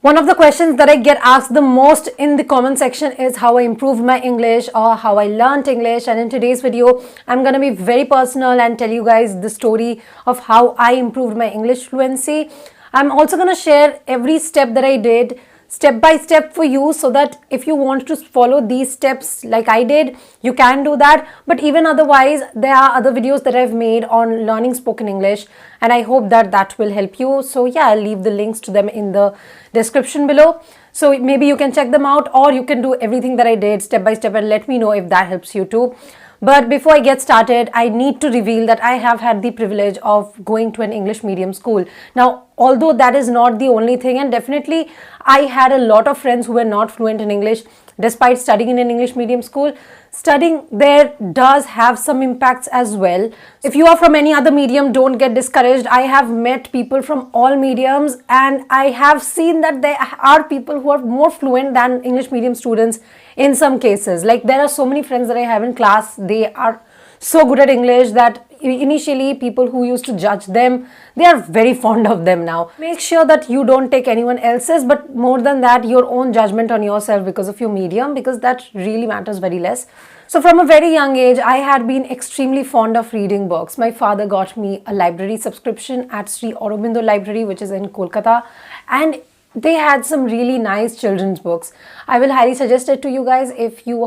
One of the questions that I get asked the most in the comment section is how I improved my English or how I learned English. And in today's video, I'm going to be very personal and tell you guys the story of how I improved my English fluency. I'm also going to share every step that I did step by step for you, so that if you want to follow these steps like I did, you can do that. But even otherwise, there are other videos that I've made on learning spoken English, and I hope that that will help you. So yeah, I'll leave the links to them in the description below, so maybe you can check them out, or you can do everything that I did step by step and let me know if that helps you too. But before I get started, I need to reveal that I have had the privilege of going to an English medium school. Now, although that is not the only thing, and definitely I had a lot of friends who were not fluent in English despite studying in an English medium school. Studying there does have some impacts as well. If you are from any other medium, don't get discouraged. I have met people from all mediums, and I have seen that there are people who are more fluent than English medium students in some cases. Like, there are so many friends that I have in class, they are so good at English that initially people who used to judge them, they are very fond of them now. Make sure that you don't take anyone else's, but more than that, your own judgment on yourself because of your medium, because that really matters very less. So from a very young age, I had been extremely fond of reading books. My father got me a library subscription at Sri Aurobindo Library, which is in Kolkata, and they had some really nice children's books. I will highly suggest it to you guys if you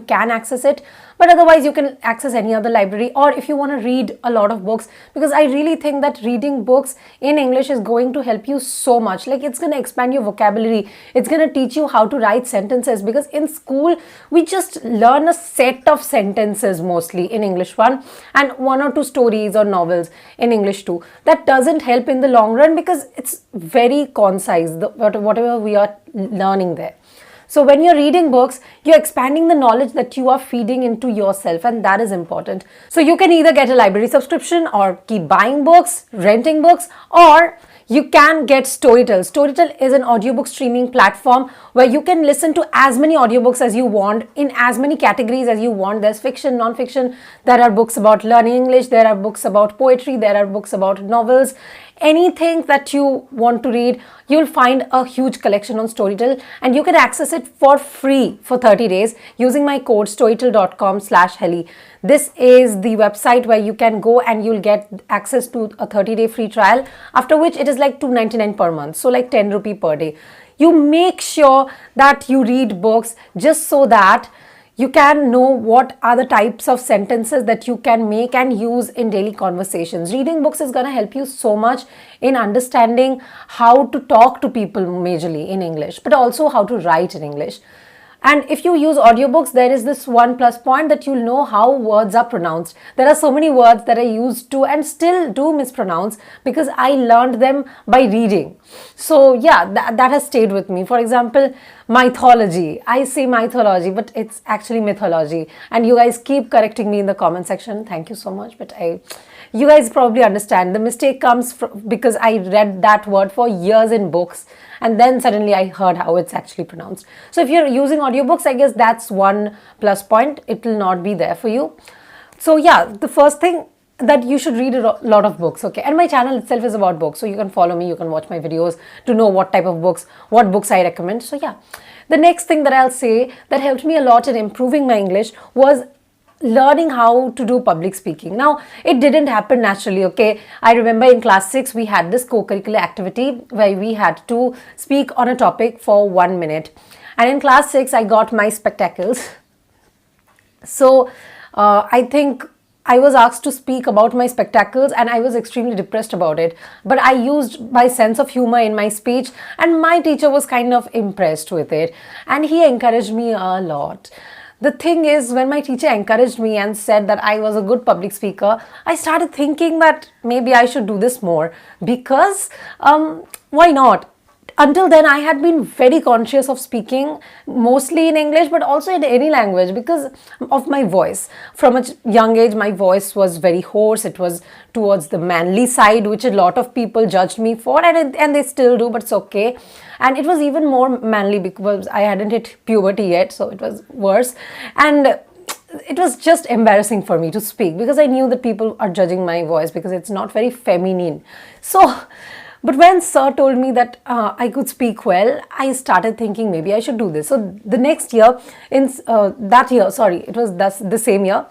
can access it. But otherwise, you can access any other library, or if you want to read a lot of books, because I really think that reading books in English is going to help you so much. Like, it's going to expand your vocabulary. It's going to teach you how to write sentences, because in school, we just learn a set of sentences mostly in English one, and one or two stories or novels in English too. That doesn't help in the long run because it's very concise, whatever we are learning there. So when you're reading books, you're expanding the knowledge that you are feeding into yourself, and that is important. So you can either get a library subscription or keep buying books, renting books, or you can get Storytel. Storytel is an audiobook streaming platform where you can listen to as many audiobooks as you want in as many categories as you want. There's fiction, non-fiction, there are books about learning English, there are books about poetry, there are books about novels. Anything that you want to read, you'll find a huge collection on Storytel, and you can access it for free for 30 days using my code storytel.com/Heli. This is the website where you can go and you'll get access to a 30-day free trial, after which it is like $2.99 per month, so like 10 rupee per day. You make sure that you read books just so that you can know what are the types of sentences that you can make and use in daily conversations. Reading books is going to help you so much in understanding how to talk to people majorly in English, but also how to write in English. And if you use audiobooks, there is this one plus point that you'll know how words are pronounced. There are so many words that I used to and still do mispronounce because I learned them by reading. So yeah, that has stayed with me. For example, mythology. I say mythology, but it's actually mythology. And you guys keep correcting me in the comment section. Thank you so much. But you guys probably understand. The mistake comes because I read that word for years in books, and then suddenly I heard how it's actually pronounced. So if you're using audiobooks, I guess that's one plus point. It will not be there for you. So yeah, the first thing, that you should read a lot of books, okay? And my channel itself is about books, so you can follow me, you can watch my videos to know what type of books, what books I recommend. So yeah, the next thing that I'll say that helped me a lot in improving my English was learning how to do public speaking. Now, it didn't happen naturally, okay? I remember in class 6, we had this co-curricular activity where we had to speak on a topic for 1 minute. And in class 6, I got my spectacles. So I think I was asked to speak about my spectacles, and I was extremely depressed about it. But I used my sense of humor in my speech, and my teacher was kind of impressed with it, and he encouraged me a lot. The thing is, when my teacher encouraged me and said that I was a good public speaker, I started thinking that maybe I should do this more, because why not? Until then, I had been very conscious of speaking mostly in English, but also in any language because of my voice. From a young age, my voice was very hoarse. It was towards the manly side, which a lot of people judged me for, and they still do, but it's okay. And it was even more manly because I hadn't hit puberty yet, so it was worse. And it was just embarrassing for me to speak because I knew that people are judging my voice because it's not very feminine. So But when sir told me that I could speak well, I started thinking maybe I should do this. So the next year, it was the same year,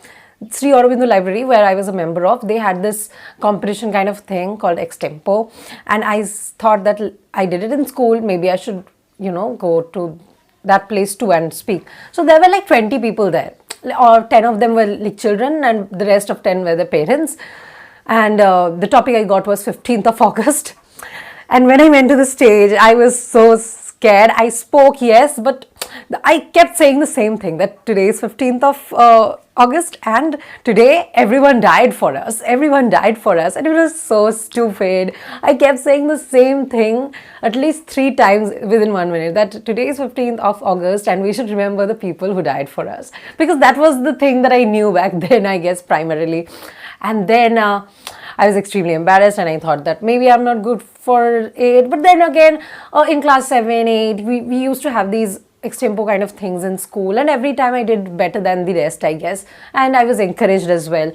Sri Aurobindo Library, where I was a member of, they had this competition kind of thing called extempo, and I thought that I did it in school, maybe I should, go to that place too and speak. So there were like 20 people there, or 10 of them were like children and the rest of 10 were the parents. And the topic I got was 15th of August. And when I went to the stage, I was so scared. I spoke, yes, but I kept saying the same thing, that today is 15th of August and today everyone died for us. Everyone died for us. And it was so stupid. I kept saying the same thing at least 3 times within 1 minute, that today is 15th of August and we should remember the people who died for us. Because that was the thing that I knew back then, I guess, primarily. And then I was extremely embarrassed and I thought that maybe I'm not good for it. But then again, in class 7, 8, we used to have these extempo kind of things in school, and every time I did better than the rest, I guess, and I was encouraged as well.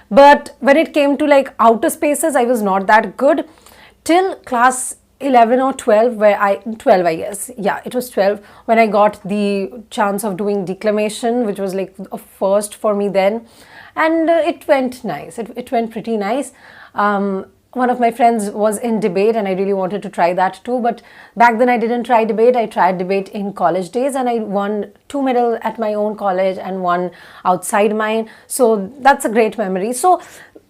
But when it came to like outer spaces, I was not that good till class 11 or 12, where 12, I guess, yeah, it was 12 when I got the chance of doing declamation, which was like a first for me then, and it went nice. It went pretty nice. One of my friends was in debate and I really wanted to try that too, but back then I didn't try debate. I tried debate in college days and I won 2 medals at my own college and 1 outside mine. So that's a great memory. So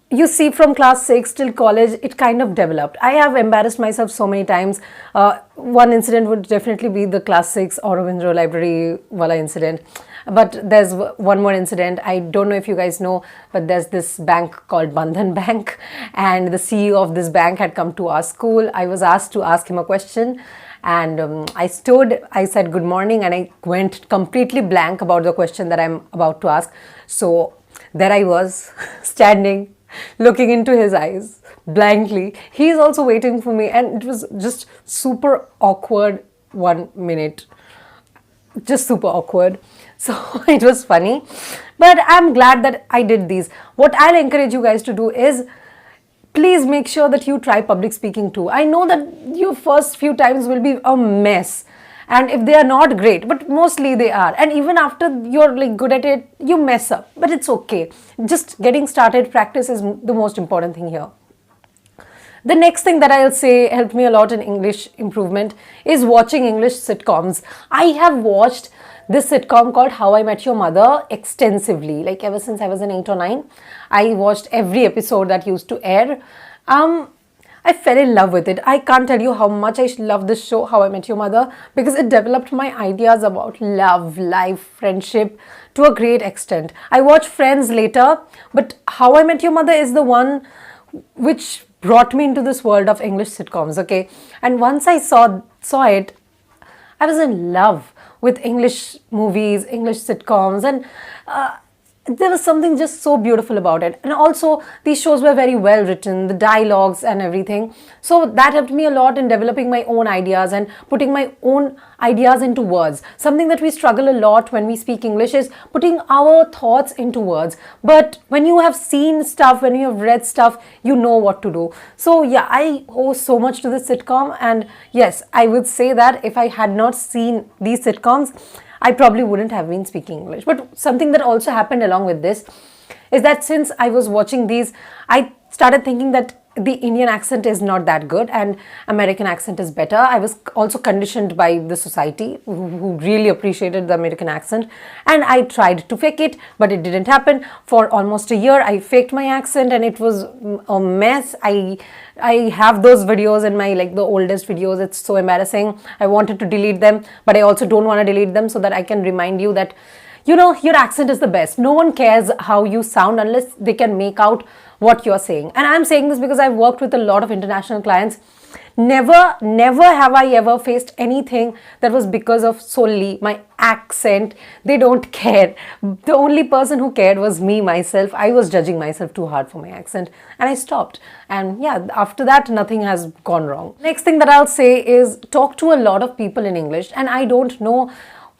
you see, from class 6 till college, it kind of developed. I have embarrassed myself so many times. One incident would definitely be the class 6 Aurobindo Library wala incident. But there's one more incident. I don't know if you guys know, but there's this bank called Bandhan Bank, and the CEO of this bank had come to our school. I was asked to ask him a question, and I said good morning, and I went completely blank about the question that I'm about to ask. So there I was, standing, looking into his eyes blankly. He's also waiting for me, and it was just super awkward 1 minute. Just super awkward. So it was funny, but I'm glad that I did these. What I'll encourage you guys to do is, please make sure that you try public speaking too. I know that your first few times will be a mess, and if they are not great, but mostly they are, and even after you're like good at it, you mess up, but it's okay. Just getting started, practice is the most important thing here. The next thing that I'll say helped me a lot in English improvement is watching English sitcoms. I have watched this sitcom called How I Met Your Mother extensively, like ever since I was in 8 or 9. I watched every episode that used to air. I fell in love with it. I can't tell you how much I love this show, How I Met Your Mother, because it developed my ideas about love, life, friendship to a great extent. I watched Friends later, but How I Met Your Mother is the one which brought me into this world of English sitcoms, okay? And once I saw it, I was in love with English movies, English sitcoms, and there was something just so beautiful about it. And also, these shows were very well written, the dialogues and everything. So that helped me a lot in developing my own ideas and putting my own ideas into words. Something that we struggle a lot when we speak English is putting our thoughts into words. But when you have seen stuff, when you have read stuff, you know what to do. So yeah, I owe so much to this sitcom. And yes, I would say that if I had not seen these sitcoms, I probably wouldn't have been speaking English. But something that also happened along with this is that since I was watching these, I started thinking that the Indian accent is not that good and American accent is better. I was also conditioned by the society who really appreciated the American accent, and I tried to fake it, but it didn't happen. For almost a year, I faked my accent and it was a mess. I have those videos in my, like, the oldest videos. It's so embarrassing. I wanted to delete them, but I also don't want to delete them so that I can remind you that, you know, your accent is the best. No one cares how you sound unless they can make out what you're saying. And I'm saying this because I've worked with a lot of international clients. Never have I ever faced anything that was because of solely my accent. They don't care. The only person who cared was me, myself. I was judging myself too hard for my accent, and I stopped. And yeah, after that, nothing has gone wrong. Next thing that I'll say is talk to a lot of people in English. And I don't know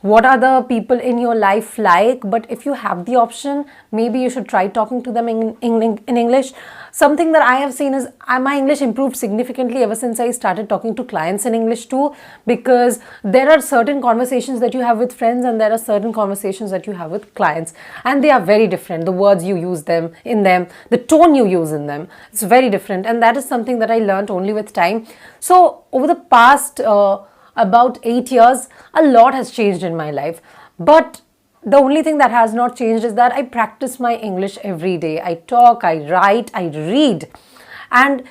what are the people in your life like, but if you have the option, maybe you should try talking to them in English. Something that I have seen is my English improved significantly ever since I started talking to clients in English too, because there are certain conversations that you have with friends and there are certain conversations that you have with clients, and they are very different. The words you use in them, the tone you use in them, it's very different, and that is something that I learned only with time. So over the past about 8 years, a lot has changed in my life. But the only thing that has not changed is that I practice my English every day. I talk, I write, I read. And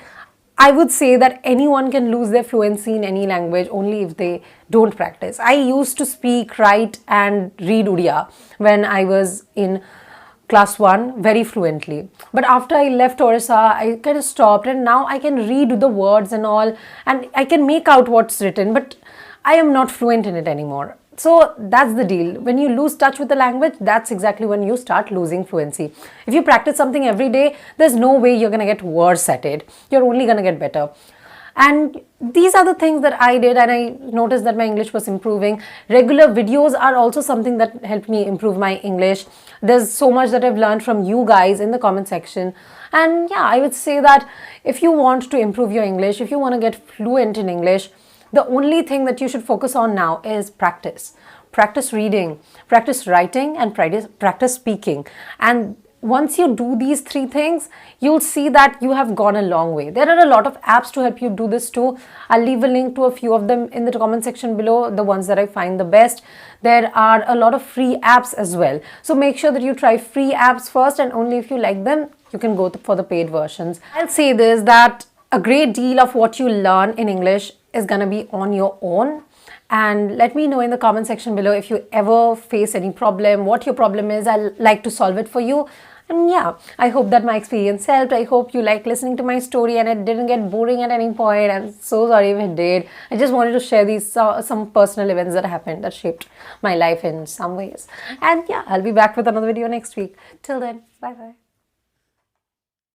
I would say that anyone can lose their fluency in any language only if they don't practice. I used to speak, write, and read Odia when I was in class 1 very fluently, but after I left Orissa, I kind of stopped, and now I can read the words and all, and I can make out what's written, but I am not fluent in it anymore. So that's the deal. When you lose touch with the language, that's exactly when you start losing fluency. If you practice something every day, there's no way you're going to get worse at it. You're only going to get better. And these are the things that I did, and I noticed that my English was improving. Regular videos are also something that helped me improve my English. There's so much that I've learned from you guys in the comment section. And yeah, I would say that if you want to improve your English, if you want to get fluent in English, the only thing that you should focus on now is practice. Practice reading, practice writing, and practice speaking. And once you do these 3 things, you'll see that you have gone a long way. There are a lot of apps to help you do this too. I'll leave a link to a few of them in the comment section below, the ones that I find the best. There are a lot of free apps as well. So make sure that you try free apps first, and only if you like them, you can go for the paid versions. I'll say this, that a great deal of what you learn in English is going to be on your own. And let me know in the comment section below if you ever face any problem, what your problem is. I'll like to solve it for you. And yeah, I hope that my experience helped. I hope you liked listening to my story and it didn't get boring at any point. I'm so sorry if it did. I just wanted to share these some personal events that happened that shaped my life in some ways. And yeah, I'll be back with another video next week. Till then, bye bye.